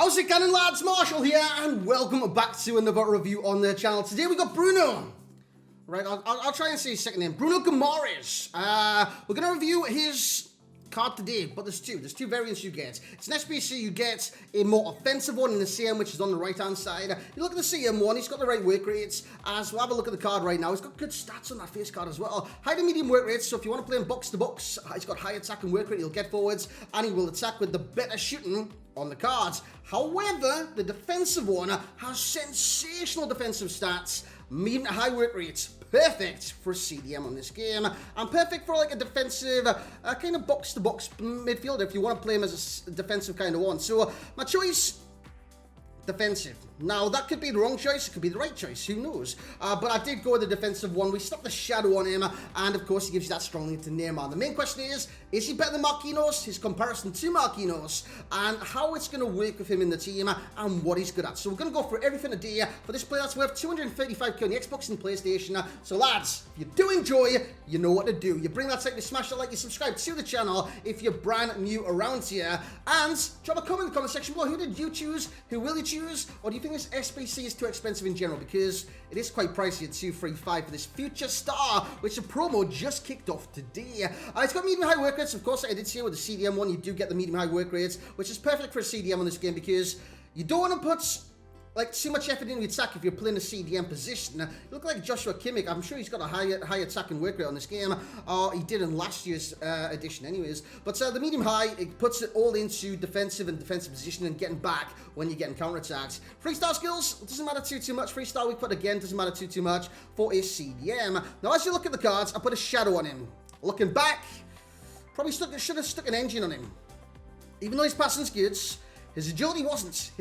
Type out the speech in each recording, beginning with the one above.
How's it going, lads? Marshall here, and welcome back to another review on the channel. Today we got Bruno. Right, I'll try and say his second name. Bruno Guimaraes. We're going to review his card today, but there's two variants you get. It's an SBC. You get a more offensive one in the CM, which is on the right hand side. You look at the CM one, he's got the right work rates. As we'll have a look at the card right now, he's got good stats on that face card as well. High to medium work rates, so if you want to play him box to box, he's got high attack and work rate. He'll get forwards and he will attack with the better shooting on the cards. However, the defensive one has sensational defensive stats, medium to high work rates. Perfect for a CDM on this game, and perfect for like a defensive kind of box-to-box midfielder if you want to play him as a defensive kind of one. So my choice, defensive. Now that could be the wrong choice, it could be the right choice, who knows. But I did go with the defensive one. We stuck the shadow on him, and of course he gives you that strong link to Neymar. The main question is he better than Marquinhos, his comparison to Marquinhos, and how it's going to work with him in the team, and what he's good at. So we're going to go through everything today for this player that's worth 235k on the Xbox and PlayStation. So lads, if you do enjoy, you know what to do. You bring that type, you smash that like, you subscribe to the channel if you're brand new around here, and drop a comment in the comment section below. Who did you choose? Who will you choose? Or do you think this SBC is too expensive in general? Because it is quite pricey at 235 for this future star, which the promo just kicked off today. It's got medium high work rates, of course. I did say with the CDM one, you do get the medium high work rates, which is perfect for a CDM on this game because you don't want to put like too much effort into attack if you're playing a CDM position. You look like Joshua Kimmich. I'm sure he's got a high attack and work rate on this game. He did in last year's edition anyways. But the medium high, it puts it all into defensive and defensive position and getting back when you're getting counter-attacks. Freestyle skills, doesn't matter too much. Freestyle weak foot, again, doesn't matter too much for a CDM. Now as you look at the cards, I put a shadow on him. Looking back, probably should have stuck an engine on him. Even though his passing's good, his agility wasn't.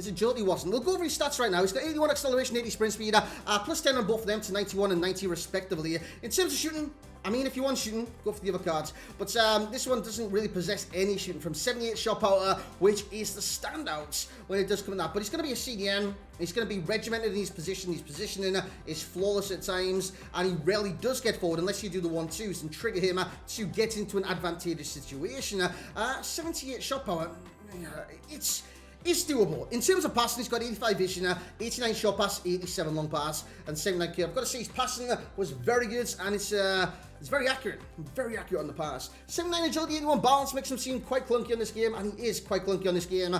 We'll go over his stats right now. He's got 81 acceleration, 80 sprint speed, plus 10 on both of them to 91 and 90 respectively. In terms of shooting, I mean, if you want shooting, go for the other cards. But this one doesn't really possess any shooting from 78 shot power, which is the standout when it does come to that. But he's going to be a CDM. He's going to be regimented in his position. His positioning is flawless at times, and he rarely does get forward unless you do the 1-2s and trigger him to get into an advantageous situation. 78 shot power, it's doable. In terms of passing, he's got 85 vision, 89 short pass, 87 long pass, and 79 K. I've got to say his passing was very good, and it's very accurate on the pass. 79 agility, 81 balance makes him seem quite clunky on this game, and he is quite clunky on this game.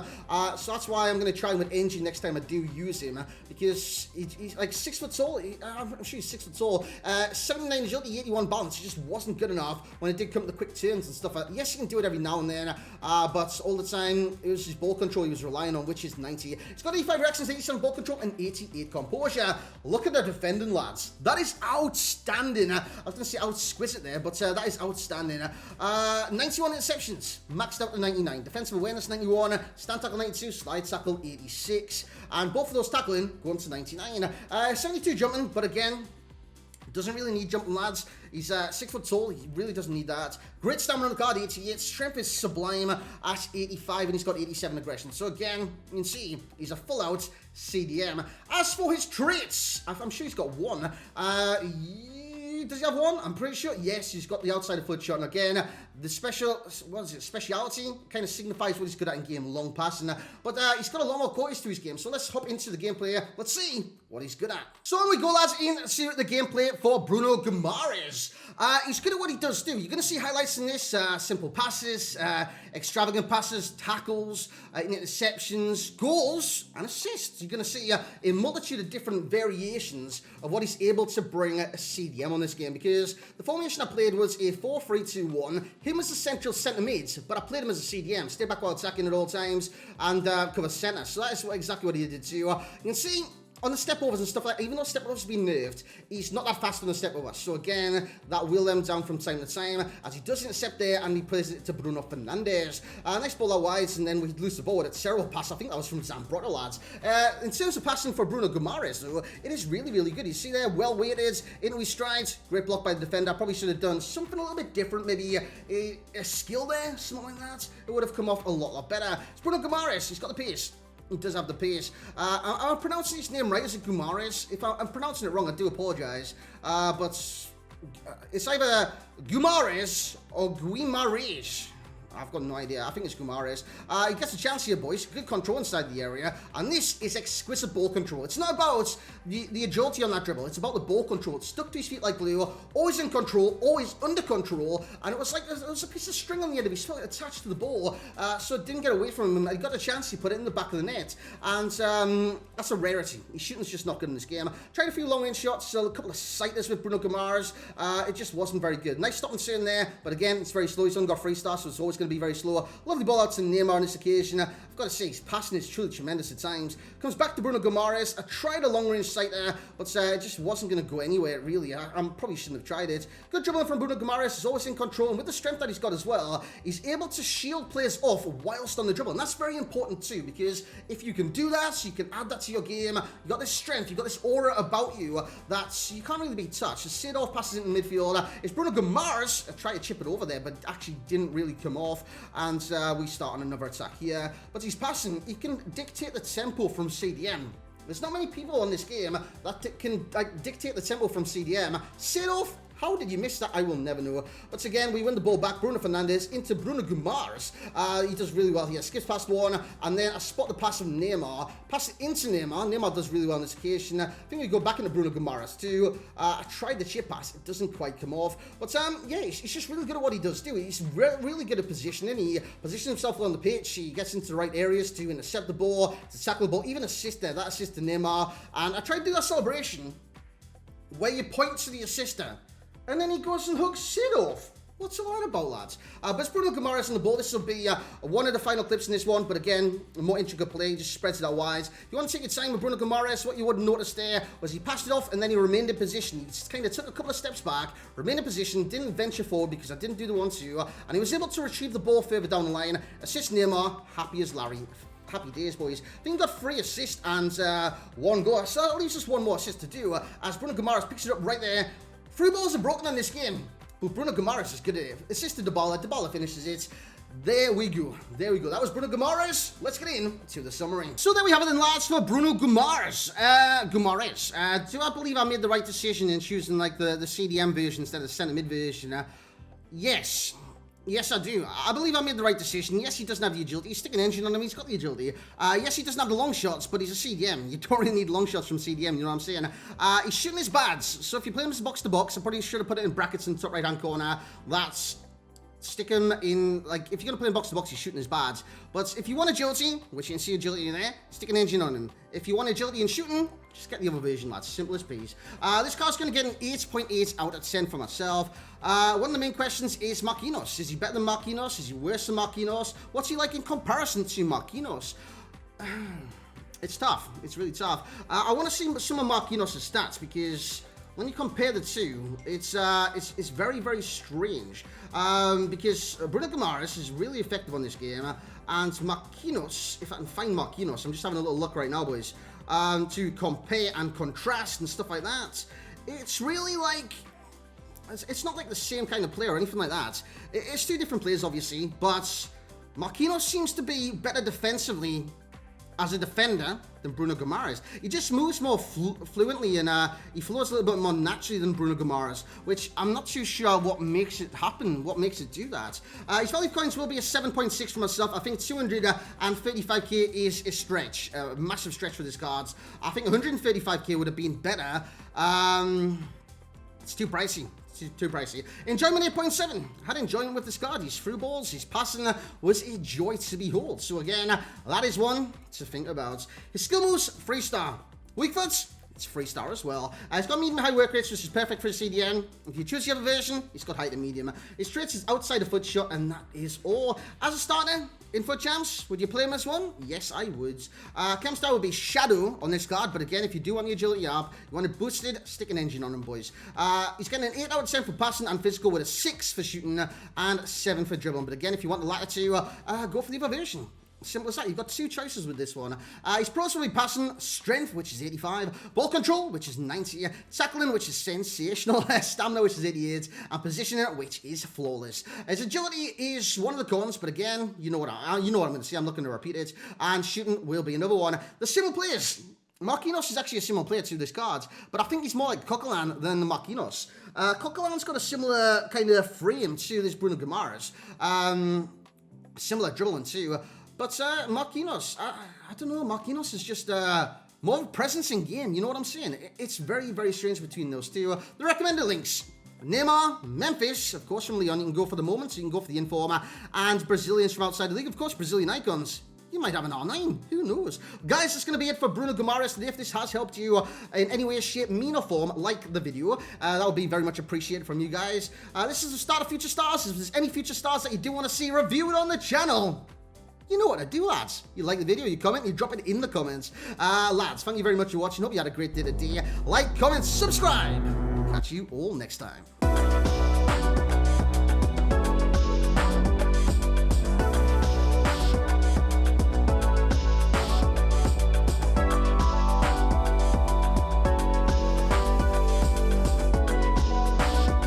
So that's why I'm going to try him with engine next time I do use him, because he's like 6 foot tall. I'm sure he's 6 foot tall. 79 agility, 81 balance. He just wasn't good enough when it did come to the quick turns and stuff. Yes, he can do it every now and then, but all the time it was his ball control he was relying on, which is 90. He's got 85 reactions, 87 ball control, and 88 composure. Look at the defending, lads. That is outstanding. I was going to say exquisite there, but that is outstanding. 91 interceptions, maxed out to 99. Defensive awareness 91, stand tackle 92, slide tackle 86, and both of those tackling going to 99. 72 jumping, but again, doesn't really need jumping, lads. He's 6 foot tall. He really doesn't need that. Great stamina on the card, 88. Strength is sublime at 85, and he's got 87 aggression. So again, you can see he's a full-out CDM. As for his traits, I'm sure he's got one. Does he have one? I'm pretty sure. Yes, he's got the outside of foot shot. And again, the speciality kind of signifies what he's good at in game, long passing. But he's got a lot more qualities to his game. So let's hop into the gameplay. Let's see what he's good at. So on we go, lads, into the gameplay for Bruno Guimaraes. He's good at what he does do. You're going to see highlights in this. Simple passes, extravagant passes, tackles, interceptions, goals, and assists. You're going to see a multitude of different variations of what he's able to bring a CDM on this game, because the formation I played was a 4-3-2-1. Him as the central centre mid, but I played him as a CDM. Stay back while attacking at all times and cover centre. So that is exactly what he did too. You can see on the step overs and stuff like that, even though step overs have been nerfed, he's not that fast on the step over. So again, that will let him down from time to time, as he does intercept there and he plays it to Bruno Fernandes. Nice ball out wide, and then we lose the ball with a terrible pass. I think that was from Zambrotta, lads. In terms of passing for Bruno Guimaraes, though, it is really good. You see there, well weighted into his stride. Great block by the defender. Probably should have done something a little bit different, maybe a skill there, something like that. It would have come off a lot better. It's Bruno Guimaraes. He's got the pace. He does have the pace. I'm pronouncing his name right. Is it Guimaraes? If I'm pronouncing it wrong, I do apologise. But it's either Guimaraes or Guimaraes. I've got no idea. I think it's Guimaraes. He gets a chance here, boys. Good control inside the area. And this is exquisite ball control. It's not about the agility on that dribble. It's about the ball control. It's stuck to his feet like glue. Always in control. Always under control. And it was like there was a piece of string on the end of his foot attached to the ball. So it didn't get away from him. He got a chance. He put it in the back of the net. And that's a rarity. His shooting's just not good in this game. Tried a few long-range shots. So a couple of sighters with Bruno Guimaraes. It just wasn't very good. Nice stop and turn there. But again, it's very slow. He's only got 3 stars, so it's always going to be very slow. Lovely ball out to Neymar on this occasion. I've got to say, his passing is truly tremendous at times. Comes back to Bruno Guimaraes. I tried a long-range sight there, but it just wasn't going to go anywhere, really. I probably shouldn't have tried it. Good dribbling from Bruno Guimaraes. He's always in control, and with the strength that he's got as well, he's able to shield players off whilst on the dribble. And that's very important too, because if you can do that, you can add that to your game. You've got this strength, you've got this aura about you that you can't really be touched. Just sit off passes into midfield. It's Bruno Guimaraes. I tried to chip it over there, but actually didn't really come off. And we start on another attack here. But he's passing. He can dictate the tempo from CDM. There's not many people on this game that can dictate the tempo from CDM. Sit off. How did you miss that? I will never know. But again, we win the ball back. Bruno Fernandes into Bruno Guimaraes. He does really well here. Skips past one, and then I spot the pass from Neymar. Pass it into Neymar. Neymar does really well on this occasion. I think we go back into Bruno Guimaraes too. I tried the chip pass. It doesn't quite come off. But yeah, he's just really good at what he does do. He's really good at positioning. He positions himself on the pitch. He gets into the right areas to intercept the ball, to tackle the ball, even assist there. That assist to Neymar. And I tried to do that celebration where you point to the assister. And then he goes and hooks Seedorf. What's all that about, lads? But it's Bruno Guimaraes on the ball. This will be one of the final clips in this one. But again, a more intricate play. Just spreads it out wide. You want to take your time with Bruno Guimaraes. What you wouldn't notice there was he passed it off and then he remained in position. He just kind of took a couple of steps back, remained in position, didn't venture forward because I didn't do the 1-2. And he was able to retrieve the ball further down the line. Assist Neymar. Happy as Larry. Happy days, boys. I think he got 3 assists and 1 goal. So that leaves just 1 more assist to do as Bruno Guimaraes picks it up right there. 3 balls are broken on this game, but Bruno Guimaraes is good at it. Assisted Dybala finishes it. There we go. There we go. That was Bruno Guimaraes. Let's get into the summary. So there we have it then, lads, for Bruno Guimaraes. Do I believe I made the right decision in choosing like the CDM version instead of the centre mid version? Yes. Yes, I do. I believe I made the right decision. Yes, he doesn't have the agility. He's sticking an engine on him. He's got the agility. Yes, he doesn't have the long shots, but he's a CDM. You don't really need long shots from CDM, you know what I'm saying? He's shooting his bads. So if you play him as box-to-box, I probably should have put it in brackets in the top right-hand corner. That's... Stick him in, like, if you're going to play in box-to-box, he's shooting his bads. But if you want agility, which you can see agility in there, stick an engine on him. If you want agility in shooting, just get the other version, lads. Simple as peas. This card's going to get an 8.8 out of 10 for myself. One of the main questions is Marquinhos. Is he better than Marquinhos? Is he worse than Marquinhos? What's he like in comparison to Marquinhos? It's tough. It's really tough. I want to see some of Marquinhos' stats because... when you compare the two, it's very, very strange. Because Bruno Guimaraes is really effective on this game. And Marquinhos, if I can find Marquinhos, I'm just having a little look right now, boys. To compare and contrast and stuff like that. It's really like... It's not like the same kind of player or anything like that. It's 2 different players, obviously. But Marquinhos seems to be better defensively as a defender than Bruno Guimaraes. He just moves more fluently and he flows a little bit more naturally than Bruno Guimaraes, which I'm not too sure what makes it happen, what makes it do that. His value points will be a 7.6 for myself. I think 235k is a stretch, a massive stretch for this card. I think 135k would have been better. It's too pricey. Too pricey. Enjoyment 8.7. Had enjoyment with this card. He's through balls. His passing was a joy to behold. So again, that is one to think about. His skill moves, 3-star. Weak foot, it's 3-star as well. He's got medium high work rates, which is perfect for a CDM. If you choose the other version, he's got height and medium. His traits is outside the foot shot, and that is all. As a starter, in foot champs, would you play him as one? Yes, I would. Chem star would be Shadow on this card, but again, if you do want the agility up, you want it boosted, stick an engine on him, boys. He's getting an 8 out of 10 for passing and physical with a 6 for shooting and 7 for dribbling. But again, if you want the latter two, go for the other version. Simple as that. You've got 2 choices with this one. His pros will be passing, strength, which is 85, ball control, which is 90, tackling, which is sensational, stamina, which is 88, and positioning, which is flawless. His agility is one of the cons, but again, you know what I'm going to say. I'm not going to repeat it. And shooting will be another one. The similar players. Marquinhos is actually a similar player to this card, but I think he's more like Coquelin than the Marquinhos. Coquelin's got a similar kind of frame to this Bruno Guimaraes. similar dribbling too. But Marquinhos, I don't know, Marquinhos is just more of a presence in game, you know what I'm saying? It's very, very strange between those two. The recommended links: Neymar, Memphis, of course from Leon, you can go for the moment, so you can go for the informer, and Brazilians from outside the league, of course, Brazilian icons. You might have an R9, who knows? Guys, that's going to be it for Bruno Guimaraes today. If this has helped you in any way, shape, mean or form, like the video. That would be very much appreciated from you guys. This is the start of Future Stars. If there's any Future Stars that you do want to see reviewed on the channel, you know what to do, lads. You like the video, you comment, you drop it in the comments. Lads, thank you very much for watching. Hope you had a great day today. Like, comment, subscribe. Catch you all next time.